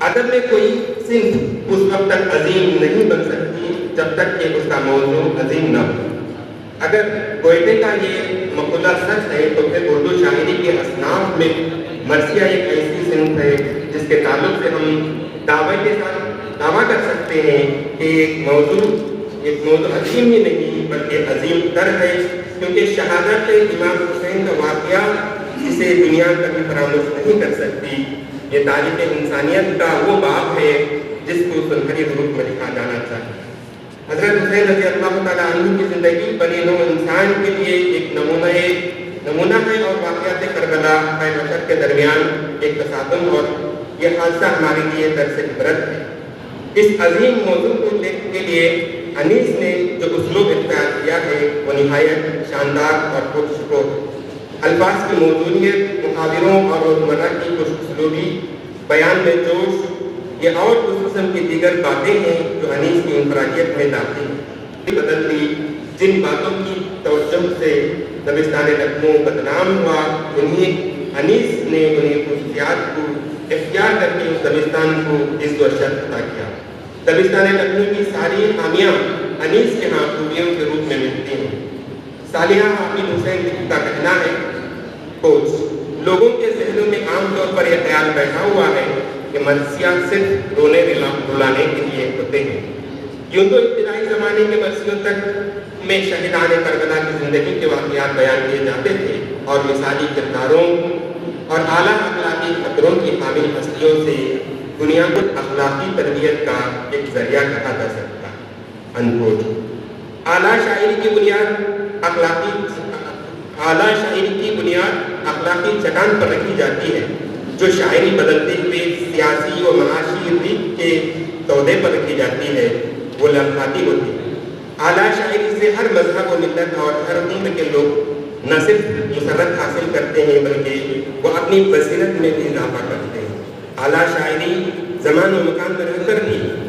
ادب میں کوئی صنف اس وقت تک عظیم نہیں بن سکتی جب تک کہ اس کا موضوع عظیم نہ ہو۔ اگر گوئٹے کا یہ مقولہ سچ ہے تو پھر اردو شاعری کے اصناف میں مرثیہ ایک ایسی صنف ہے جس کے تعلق سے ہم دعوے کے ساتھ دعویٰ کر سکتے ہیں کہ ایک موضوع عظیم ہی نہیں بلکہ عظیم تر ہے، کیونکہ شہادت امام حسین کا واقعہ جسے دنیا کبھی فراموش نہیں کر سکتی، یہ تاریخ انسانیت کا وہ باب ہے جس کو سنہری حروف میں لکھا جانا چاہیے۔ حضرت حسین رضی اللہ تعالیٰ عنہ کی زندگی بنی نوع انسان کے لیے ایک نمونہ ہے، اور واقعات کربلا خیر بشر کے درمیان ایک تصادم اور یہ حادثہ ہمارے لیے درس عبرت ہے۔ اس عظیم موضوع کو دیکھنے کے لیے انیس نے جو اسلوب اختیار کیا ہے وہ نہایت شاندار اور پرشکوہ ہے۔ الفاظ کی موضوعیت، محاوروں اور روزمرہ کی خوش اسلوبی، بیان میں جوش، یہ اور اس قسم کی دیگر باتیں ہیں جو انیس کی انفرادیت میں داخل ہیں۔ بدلتی جن باتوں کی توجہ سے دبستان لکھنؤ بدنام ہوا، انیس نے انہیں خصوصیات کو اختیار کر کے اس دبستان کو عزت و شرف عطا کیا۔ دبستان لکھنؤ کی ساری خامیاں انیس کے ہاں خوبیوں کے روپ میں ملتی ہیں۔ صالحہ حافظ حسین کا کہنا ہے، لوگوں کے ذہنوں میں عام طور پر یہ خیال بیٹھا ہوا ہے کہ مرثیہ صرف رونے رلانے کے لیے ہوتے ہیں۔ یوں تو ابتدائی زمانے کے مرثیوں تک میں شہیدان کربلا کی زندگی کے واقعات بیان کیے جاتے تھے اور مثالی کرداروں اور اعلیٰ اخلاقی خطروں کی حامل ہستیوں سے دنیا کو اخلاقی تربیت کا ایک ذریعہ کہا جا سکتا ہے۔ اعلیٰ شاعری کی بنیاد اخلاقی چٹان پر رکھی جاتی ہے، جو شاعری بدلتے ہوئے سیاسی و معاشی ریت کے سودے پر رکھی جاتی ہے، وہ لمحاتی ہوتی ہے۔ اعلیٰ شاعری سے ہر مذہب و ملت اور ہر عمر کے لوگ نہ صرف مسرت حاصل کرتے ہیں بلکہ وہ اپنی بصیرت میں بھی اضافہ کرتے ہیں۔ اعلیٰ شاعری زمان و مکان میں رہ کر بھی